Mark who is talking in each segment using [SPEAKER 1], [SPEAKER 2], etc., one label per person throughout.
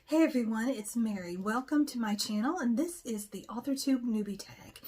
[SPEAKER 1] Hey everyone, it's Mary. Welcome to my channel, and this is the Authortube Newbie Tag.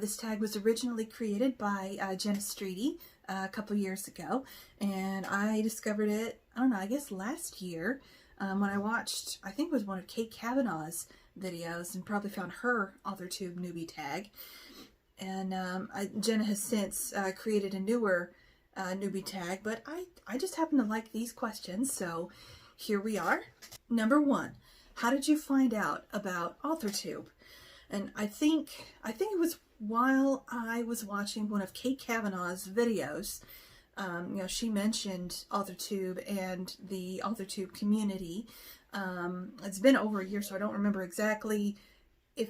[SPEAKER 1] This tag was originally created by Jenna Streety a couple years ago, and I discovered it, I don't know, I guess last year when I watched, I think it was one of Kate Kavanaugh's videos, and probably found her Authortube Newbie Tag. And Jenna has since created a newer newbie tag, but I just happen to like these questions, so here we are. Number 1, how did you find out about Authortube? And I think it was while I was watching one of Kate Kavanaugh's videos. She mentioned Authortube and the Authortube community. It's been over a year, so I don't remember exactly if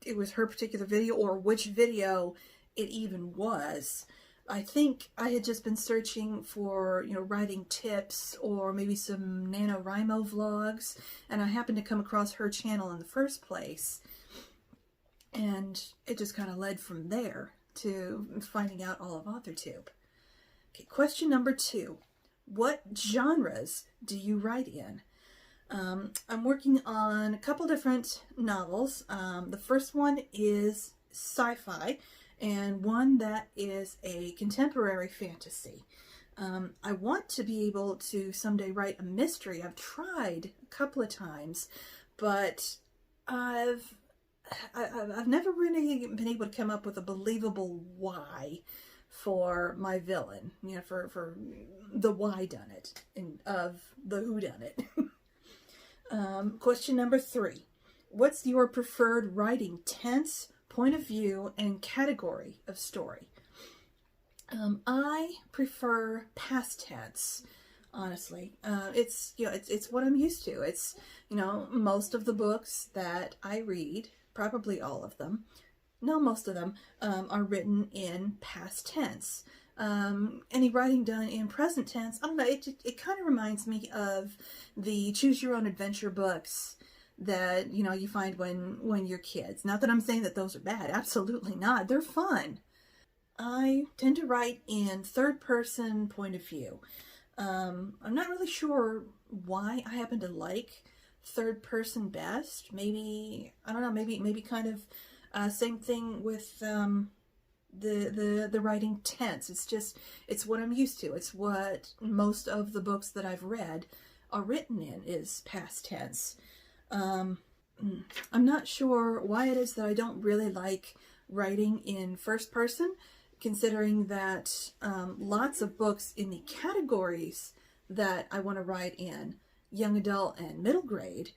[SPEAKER 1] it was her particular video or which video it even was. I think I had just been searching for, writing tips or maybe some NaNoWriMo vlogs, and I happened to come across her channel in the first place. And it just kind of led from there to finding out all of Authortube. Okay, question number 2. What genres do you write in? I'm working on a couple different novels. The first one is sci-fi, and one that is a contemporary fantasy. I want to be able to someday write a mystery. I've tried a couple of times, but I've never really been able to come up with a believable why for my villain, for the why done it of the who done it. Question number 3. What's your preferred writing tense, point of view, and category of story? I prefer past tense, honestly. It's what I'm used to. It's, most of the books that I read, probably all of them, most of them, are written in past tense. Any writing done in present tense, I don't know, it kind of reminds me of the choose your own adventure books that, you find when you're kids. Not that I'm saying that those are bad. Absolutely not. They're fun. I tend to write in third person point of view. I'm not really sure why I happen to like third person best. Maybe, I don't know, maybe kind of same thing with the writing tense. It's what I'm used to. It's what most of the books that I've read are written in, is past tense. I'm not sure why it is that I don't really like writing in first person, considering that lots of books in the categories that I want to write in, young adult and middle grade,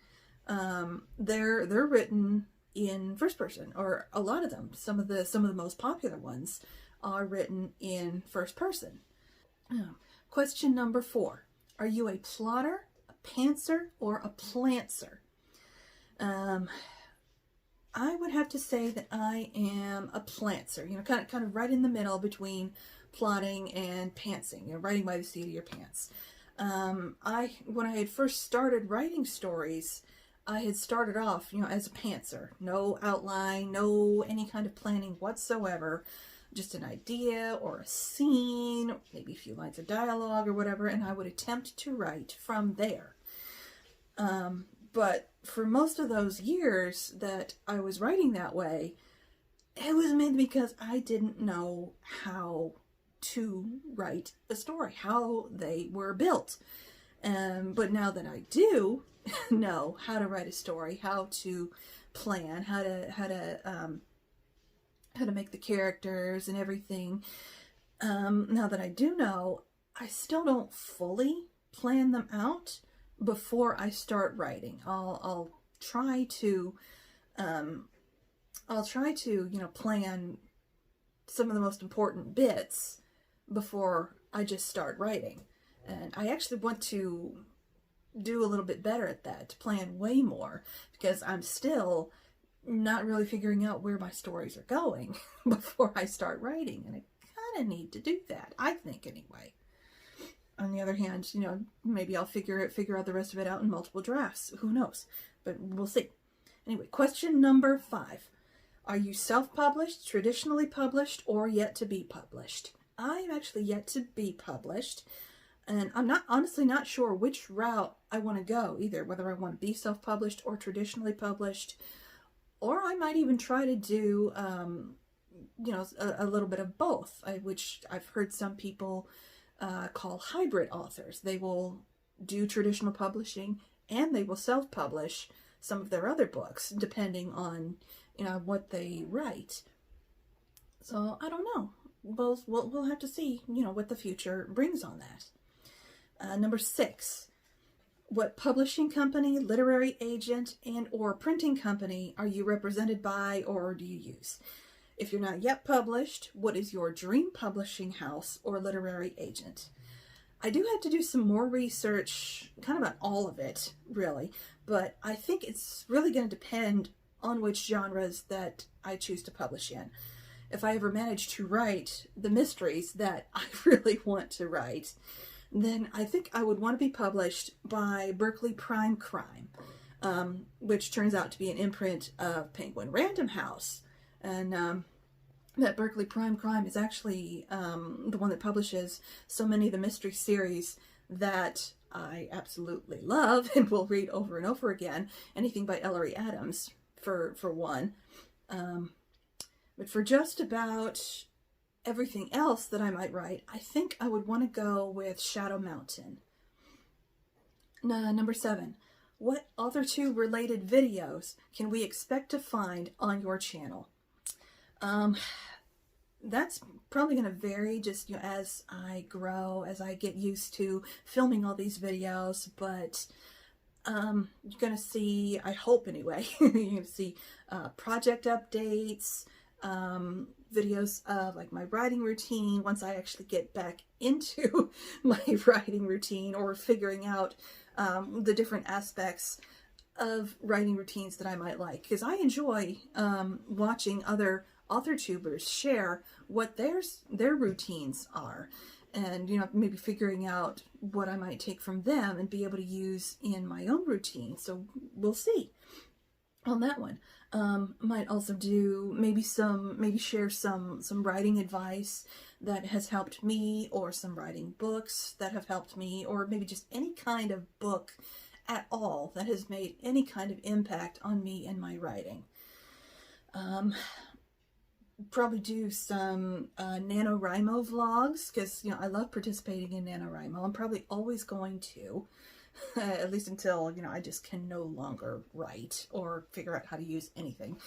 [SPEAKER 1] they're written in first person, or a lot of them. Some of the most popular ones are written in first person. Question number 4. Are you a plotter, a pantser, or a plantser? I would have to say that I am a plantser, kind of right in the middle between plotting and pantsing, writing by the seat of your pants. When I had first started writing stories, I had started off, as a pantser. No outline, no any kind of planning whatsoever. Just an idea or a scene, maybe a few lines of dialogue or whatever, and I would attempt to write from there. But for most of those years that I was writing that way, it was mainly because I didn't know how to write a story, how they were built. But now that I do know how to write a story, how to plan, how to make the characters and everything, now that I do know, I still don't fully plan them out before I start writing. I'll try to plan some of the most important bits before I just start writing. And I actually want to do a little bit better at that, to plan way more, because I'm still not really figuring out where my stories are going before I start writing, and I kind of need to do that, I think, anyway. On the other hand, maybe I'll figure out the rest of it out in multiple drafts. Who knows? But we'll see. Anyway, question number 5. Are you self-published, traditionally published, or yet to be published? I'm actually yet to be published. And I'm honestly not sure which route I want to go either, whether I want to be self-published or traditionally published, or I might even try to do, a little bit of both, which I've heard some people call hybrid authors. They will do traditional publishing and they will self-publish some of their other books, depending on, what they write. So I don't know. We'll have to see, what the future brings on that. Number 6, what publishing company, literary agent, and or printing company are you represented by or do you use? If you're not yet published, what is your dream publishing house or literary agent? I do have to do some more research, kind of on all of it, really, but I think it's really going to depend on which genres that I choose to publish in. If I ever manage to write the mysteries that I really want to write, then I think I would want to be published by Berkeley Prime Crime, which turns out to be an imprint of Penguin Random House. And that Berkeley Prime Crime is actually the one that publishes so many of the mystery series that I absolutely love and will read over and over again. Anything by Ellery Adams, for one. But for just about everything else that I might write, I think I would want to go with Shadow Mountain. Number 7, what Authortube related videos can we expect to find on your channel? That's probably going to vary just as I grow, as I get used to filming all these videos, but you're going to see, I hope anyway, you're going to see project updates, videos of like my writing routine once I actually get back into my writing routine, or figuring out the different aspects of writing routines that I might like, because I enjoy watching other authortubers share what their routines are, and maybe figuring out what I might take from them and be able to use in my own routine. So we'll see on that one. Might also do maybe share some writing advice that has helped me, or some writing books that have helped me, or maybe just any kind of book at all that has made any kind of impact on me and my writing. Probably do some NaNoWriMo vlogs, because I love participating in NaNoWriMo. I'm probably always going to, at least until I just can no longer write or figure out how to use anything.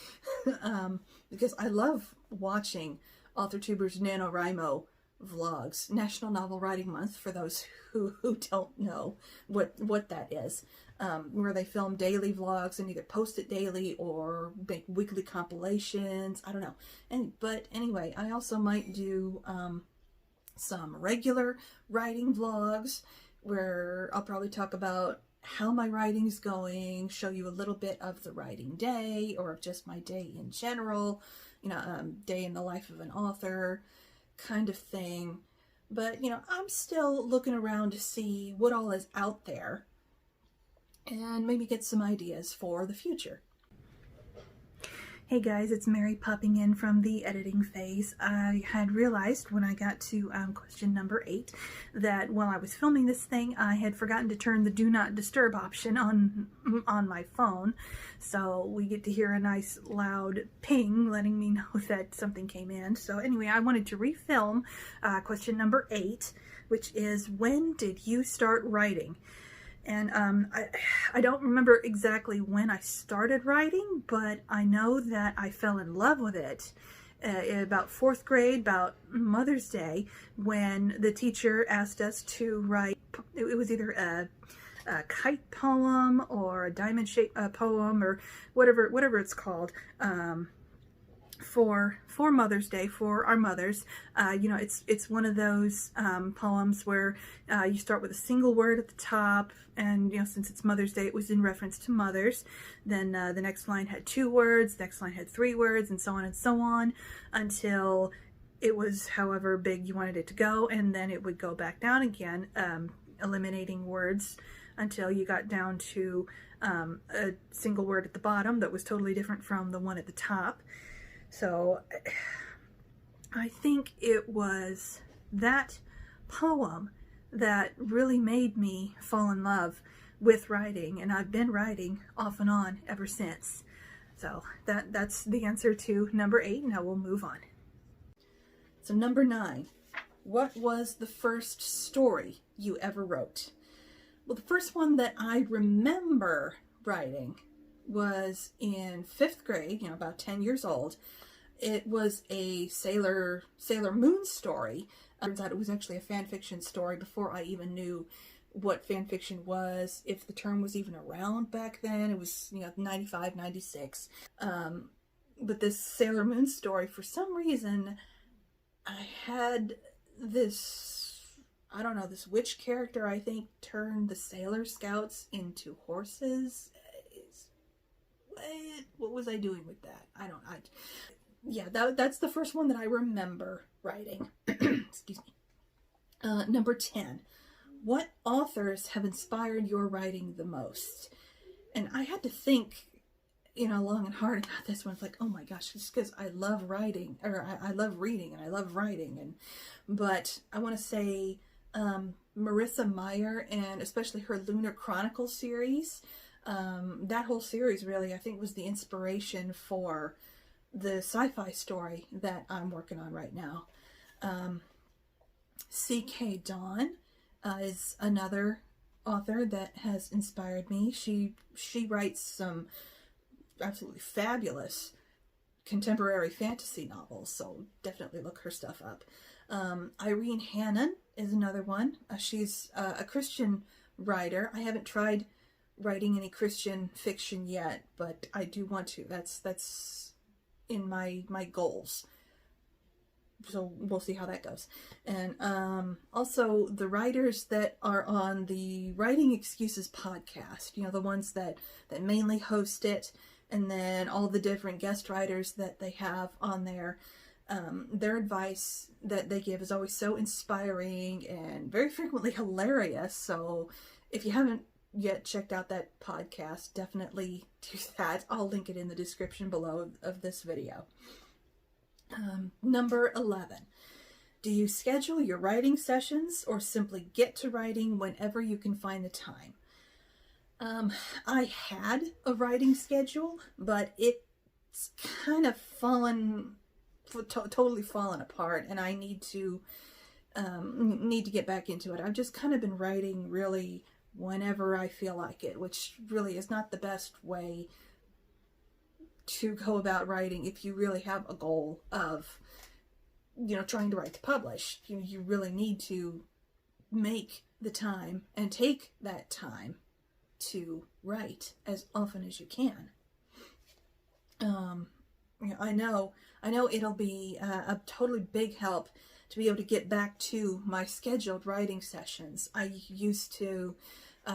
[SPEAKER 1] Because I love watching AuthorTubers NaNoWriMo vlogs. National Novel Writing Month, for those who don't know what that is, where they film daily vlogs and either post it daily or make weekly compilations. I don't know. But anyway, I also might do some regular writing vlogs where I'll probably talk about how my writing's going, show you a little bit of the writing day, or just my day in general, day in the life of an author kind of thing. But I'm still looking around to see what all is out there and maybe get some ideas for the future. Hey guys, it's Mary popping in from the editing phase. I had realized when I got to question number 8 that while I was filming this thing, I had forgotten to turn the do not disturb option on my phone. So we get to hear a nice loud ping letting me know that something came in. So anyway, I wanted to refilm question number 8, which is, when did you start writing? And I don't remember exactly when I started writing, but I know that I fell in love with it in about 4th grade, about Mother's Day, when the teacher asked us to write. It was either a kite poem or a diamond-shaped poem, or whatever it's called, for Mother's Day, for our mothers. It's one of those poems where you start with a single word at the top, and since it's Mother's Day, it was in reference to mothers. Then the next line had 2 words, the next line had 3 words, and so on, until it was however big you wanted it to go, and then it would go back down again, eliminating words until you got down to a single word at the bottom that was totally different from the one at the top. So I think it was that poem that really made me fall in love with writing, and I've been writing off and on ever since. So that's the answer to number 8. Now we'll move on. So number 9, what was the first story you ever wrote? Well, the first one that I remember writing was in 5th grade, about 10 years old. It was a Sailor Moon story. Turns out it was actually a fan fiction story before I even knew what fan fiction was, if the term was even around back then. It was, 95, 96. But this Sailor Moon story, for some reason, I had this, I don't know, this witch character, I think, turned the Sailor Scouts into horses. What was I doing with that? That's the first one that I remember writing. Excuse me. Number 10. What authors have inspired your writing the most? And I had to think, long and hard about this one. It's like, oh my gosh, just because I love writing, or I love reading, and I love writing, but I want to say Marissa Meyer, and especially her Lunar Chronicle series. That whole series really, I think, was the inspiration for the sci-fi story that I'm working on right now. C.K. Dawn is another author that has inspired me. She writes some absolutely fabulous contemporary fantasy novels, so definitely look her stuff up. Irene Hannon is another one. She's a Christian writer. I haven't tried writing any Christian fiction yet, but I do want to. That's in my goals. So we'll see how that goes. And also the writers that are on the Writing Excuses podcast, the ones that mainly host it, and then all the different guest writers that they have on there. Their advice that they give is always so inspiring and very frequently hilarious. So if you haven't yet checked out that podcast, definitely do that. I'll link it in the description below of this video. Number 11. Do you schedule your writing sessions or simply get to writing whenever you can find the time? I had a writing schedule, but it's kind of totally fallen apart, and I need to get back into it. I've just kind of been writing really whenever I feel like it, which really is not the best way to go about writing if you really have a goal of, trying to write to publish. You really need to make the time and take that time to write as often as you can. I know it'll be a totally big help to be able to get back to my scheduled writing sessions. I used to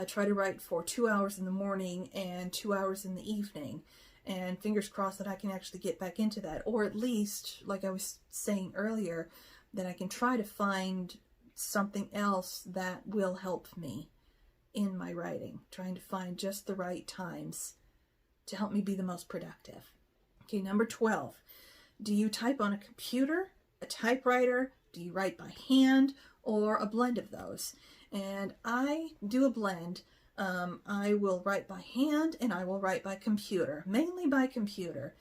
[SPEAKER 1] try to write for 2 hours in the morning and 2 hours in the evening, and fingers crossed that I can actually get back into that, or at least, like I was saying earlier, that I can try to find something else that will help me in my writing, trying to find just the right times to help me be the most productive. Okay, number 12. Do you type on a computer, a typewriter? Do you write by hand, or a blend of those? And I do a blend. I will write by hand and I will write by computer, mainly by computer.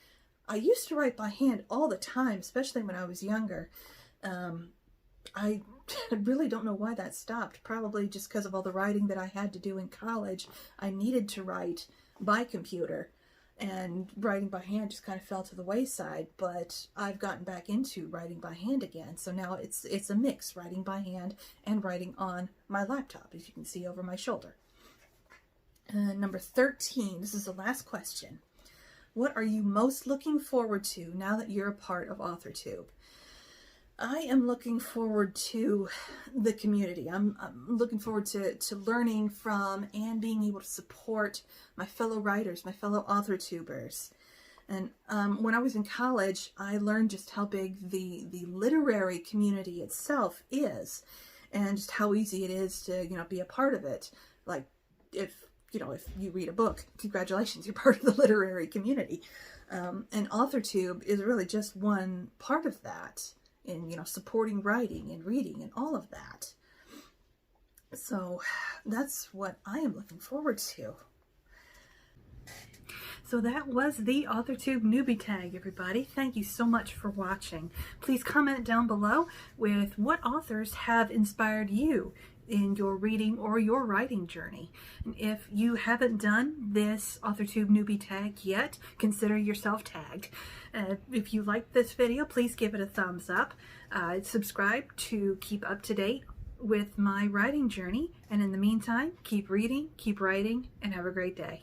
[SPEAKER 1] I used to write by hand all the time, especially when I was younger. I really don't know why that stopped. Probably just because of all the writing that I had to do in college. I needed to write by computer, and writing by hand just kind of fell to the wayside. But I've gotten back into writing by hand again. So now it's a mix, writing by hand and writing on my laptop, as you can see over my shoulder. Number 13, this is the last question. What are you most looking forward to now that you're a part of Authortube? I am looking forward to the community. I'm looking forward to learning from and being able to support my fellow writers, my fellow Authortubers. And when I was in college, I learned just how big the literary community itself is, and just how easy it is to, be a part of it. Like, if you read a book, congratulations, you're part of the literary community. And Authortube is really just one part of that in, supporting writing and reading and all of that. So that's what I am looking forward to. So that was the Authortube Newbie Tag, everybody. Thank you so much for watching. Please comment down below with what authors have inspired you in your reading or your writing journey. And if you haven't done this Authortube Newbie Tag yet, consider yourself tagged. If you like this video, please give it a thumbs up. Subscribe to keep up to date with my writing journey. And in the meantime, keep reading, keep writing, and have a great day.